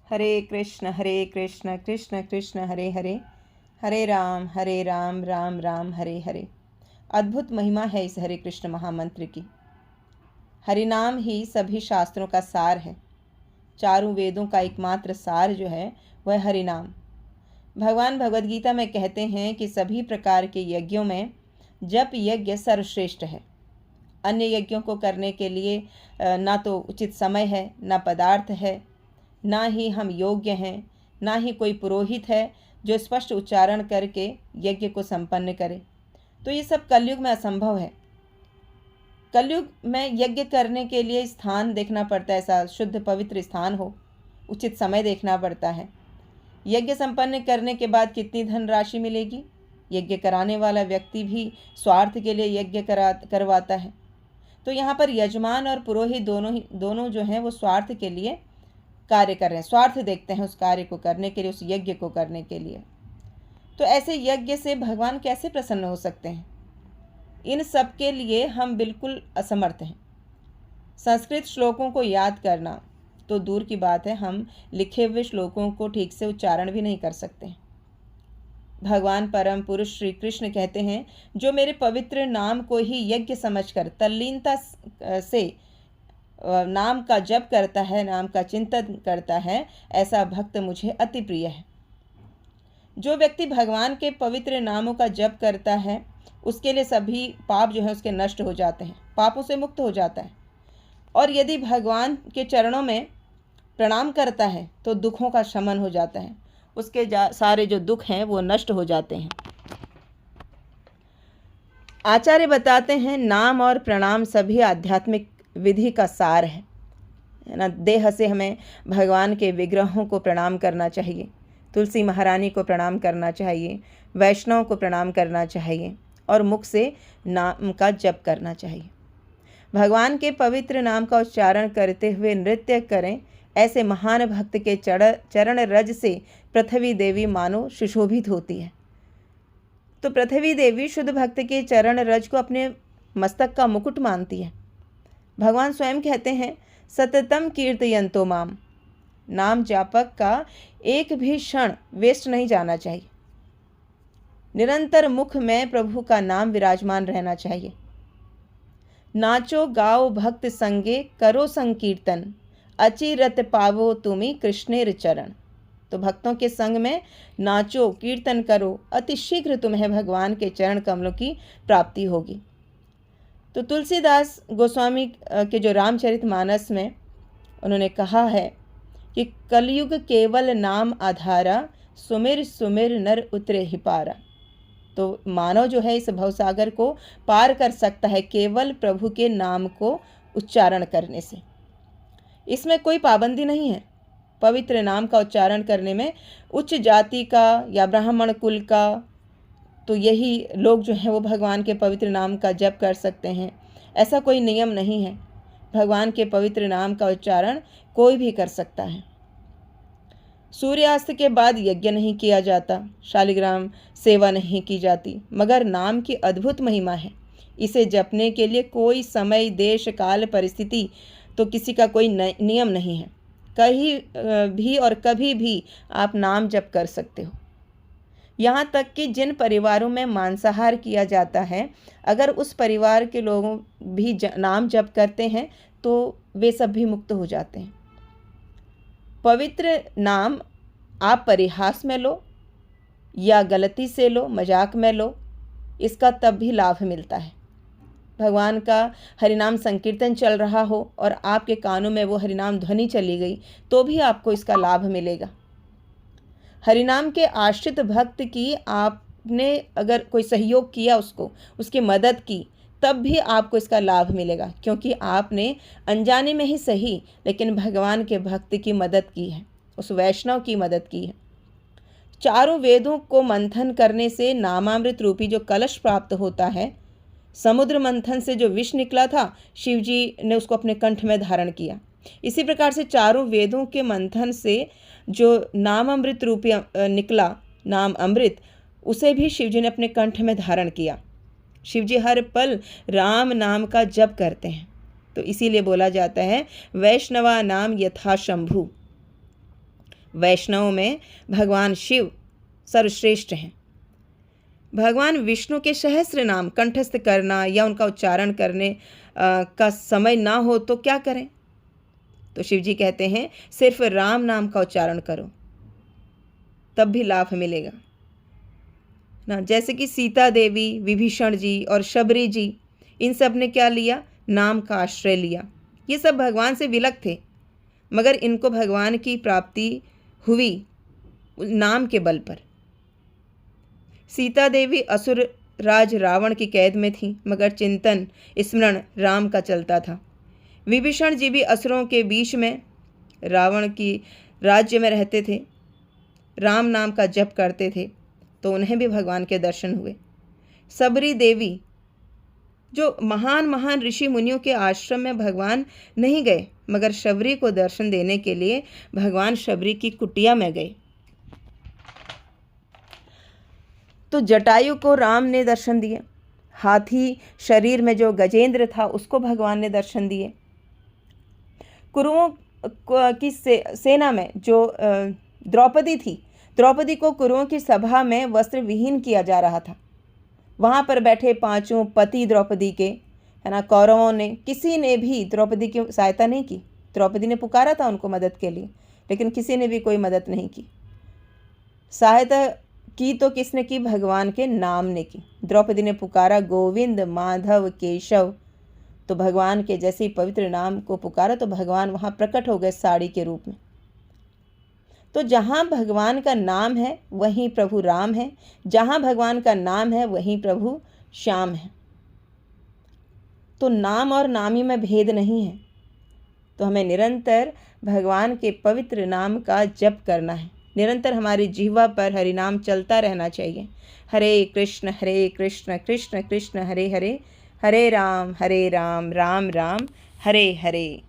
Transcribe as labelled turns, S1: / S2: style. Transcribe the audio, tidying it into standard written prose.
S1: हरे कृष्ण कृष्ण कृष्ण हरे हरे, हरे राम राम राम हरे हरे। अद्भुत महिमा है इस हरे कृष्ण महामंत्र की। हरिनाम ही सभी शास्त्रों का सार है। चारों वेदों का एकमात्र सार जो है वह हरिनाम। भगवान भगवद गीता में कहते हैं कि सभी प्रकार के यज्ञों में जप यज्ञ सर्वश्रेष्ठ है। अन्य यज्ञों को करने के लिए ना तो उचित समय है, ना पदार्थ है, ना ही हम योग्य हैं, ना ही कोई पुरोहित है जो स्पष्ट उच्चारण करके यज्ञ को संपन्न करे। तो ये सब कलयुग में असंभव है। कलयुग में यज्ञ करने के लिए स्थान देखना पड़ता है, ऐसा शुद्ध पवित्र स्थान हो, उचित समय देखना पड़ता है। यज्ञ संपन्न करने के बाद कितनी धनराशि मिलेगी? यज्ञ कराने वाला व्यक्ति भी स्वार्थ के लिए यज्ञ करवाता है। तो यहाँ पर यजमान और पुरोहित दोनों जो हैं वो स्वार्थ के लिए कार्य कर रहे हैं, स्वार्थ देखते हैं उस कार्य को करने के लिए, उस यज्ञ को करने के लिए। तो ऐसे यज्ञ से भगवान कैसे प्रसन्न हो सकते हैं? इन सब के लिए हम बिल्कुल असमर्थ हैं। संस्कृत श्लोकों को याद करना तो दूर की बात है, हम लिखे हुए श्लोकों को ठीक से उच्चारण भी नहीं कर सकते। भगवान परम पुरुष श्री कृष्ण कहते हैं, जो मेरे पवित्र नाम को ही यज्ञ समझकर तल्लीनता से नाम का जप करता है, नाम का चिंतन करता है, ऐसा भक्त मुझे अति प्रिय है। जो व्यक्ति भगवान के पवित्र नामों का जप करता है उसके लिए सभी पाप जो है उसके नष्ट हो जाते हैं, पापों से मुक्त हो जाता है। और यदि भगवान के चरणों में प्रणाम करता है तो दुखों का शमन हो जाता है, उसके सारे जो दुख हैं वो नष्ट हो जाते हैं। आचार्य बताते हैं, नाम और प्रणाम सभी आध्यात्मिक विधि का सार है ना। देह से हमें भगवान के विग्रहों को प्रणाम करना चाहिए, तुलसी महारानी को प्रणाम करना चाहिए, वैष्णव को प्रणाम करना चाहिए और मुख से नाम का जप करना चाहिए। भगवान के पवित्र नाम का उच्चारण करते हुए नृत्य करें, ऐसे महान भक्त के चरण रज से पृथ्वी देवी मानो सुशोभित होती है। तो पृथ्वी देवी शुद्ध भक्त के चरण रज को अपने मस्तक का मुकुट मानती है। भगवान स्वयं कहते हैं, सततम कीर्तयन्तो माम। नाम जापक का एक भी क्षण वेस्ट नहीं जाना चाहिए। निरंतर मुख में प्रभु का नाम विराजमान रहना चाहिए। नाचो गाओ भक्त संगे, करो संकीर्तन, अचिरत पावो तुमी कृष्णेर चरण। तो भक्तों के संग में नाचो, कीर्तन करो, अति शीघ्र तुम्हें भगवान के चरण कमलों की प्राप्ति होगी। तो तुलसीदास गोस्वामी के जो रामचरितमानस में उन्होंने कहा है कि कलयुग केवल नाम आधारा, सुमिर सुमिर नर उतरे ही पारा। तो मानव जो है इस भवसागर को पार कर सकता है केवल प्रभु के नाम को उच्चारण करने से। इसमें कोई पाबंदी नहीं है। पवित्र नाम का उच्चारण करने में उच्च जाति का या ब्राह्मण कुल का, तो यही लोग जो हैं वो भगवान के पवित्र नाम का जप कर सकते हैं, ऐसा कोई नियम नहीं है। भगवान के पवित्र नाम का उच्चारण कोई भी कर सकता है। सूर्यास्त के बाद यज्ञ नहीं किया जाता, शालिग्राम सेवा नहीं की जाती, मगर नाम की अद्भुत महिमा है। इसे जपने के लिए कोई समय, देश, काल, परिस्थिति तो किसी का कोई नियम नहीं है। कहीं भी और कभी भी आप नाम जप कर सकते हो। यहाँ तक कि जिन परिवारों में मांसाहार किया जाता है, अगर उस परिवार के लोगों भी नाम जप करते हैं तो वे सब भी मुक्त हो जाते हैं। पवित्र नाम आप परिहास में लो या गलती से लो, मजाक में लो, इसका तब भी लाभ मिलता है। भगवान का हरिनाम संकीर्तन चल रहा हो और आपके कानों में वो हरिनाम ध्वनि चली गई तो भी आपको इसका लाभ मिलेगा। हरिनाम के आश्रित भक्त की आपने अगर कोई सहयोग किया, उसको उसकी मदद की, तब भी आपको इसका लाभ मिलेगा, क्योंकि आपने अनजाने में ही सही लेकिन भगवान के भक्त की मदद की है, उस वैष्णव की मदद की है। चारों वेदों को मंथन करने से नामामृत रूपी जो कलश प्राप्त होता है, समुद्र मंथन से जो विष निकला था, शिव जी ने उसको अपने कंठ में धारण किया। इसी प्रकार से चारों वेदों के मंथन से जो नाम अमृत रूपी निकला, नाम अमृत, उसे भी शिव जी ने अपने कंठ में धारण किया। शिव जी हर पल राम नाम का जप करते हैं, तो इसीलिए बोला जाता है वैष्णवा नाम यथा शंभु। वैष्णवों में भगवान शिव सर्वश्रेष्ठ हैं। भगवान विष्णु के सहस्त्र नाम कंठस्थ करना या उनका उच्चारण करने का समय ना हो तो क्या करें? तो शिव जी कहते हैं सिर्फ राम नाम का उच्चारण करो, तब भी लाभ मिलेगा ना। जैसे कि सीता देवी, विभीषण जी और शबरी जी, इन सब ने क्या लिया? नाम का आश्रय लिया। ये सब भगवान से विलग थे, मगर इनको भगवान की प्राप्ति हुई नाम के बल पर। सीता देवी असुर राज रावण की कैद में थी, मगर चिंतन स्मरण राम का चलता था। विभीषण जी भी असुरों के बीच में रावण की राज्य में रहते थे, राम नाम का जप करते थे, तो उन्हें भी भगवान के दर्शन हुए। सबरी देवी जो महान ऋषि मुनियों के आश्रम में भगवान नहीं गए, मगर शबरी को दर्शन देने के लिए भगवान शबरी की कुटिया में गए। तो जटायु को राम ने दर्शन दिए, हाथी शरीर में जो गजेंद्र था उसको भगवान ने दर्शन दिए। कुरुओं की सेना में जो द्रौपदी थी, द्रौपदी को कुरुओं की सभा में वस्त्र विहीन किया जा रहा था। वहाँ पर बैठे पांचों पति द्रौपदी के, है ना, कौरवों ने किसी ने भी द्रौपदी की सहायता नहीं की। द्रौपदी ने पुकारा था उनको मदद के लिए, लेकिन किसी ने भी कोई मदद नहीं की। सहायता की तो किसने की? भगवान के नाम ने की। द्रौपदी ने पुकारा गोविंद माधव केशव, तो भगवान के जैसे ही पवित्र नाम को पुकारा तो भगवान वहाँ प्रकट हो गए साड़ी के रूप में। तो जहाँ भगवान का नाम है वहीं प्रभु राम है, जहाँ भगवान का नाम है वहीं प्रभु श्याम है। तो नाम और नामी में भेद नहीं है। तो हमें निरंतर भगवान के पवित्र नाम का जप करना है। निरंतर हमारी जिह्वा पर हरि नाम चलता रहना चाहिए। हरे कृष्ण कृष्ण कृष्ण हरे हरे, हरे राम राम राम हरे हरे।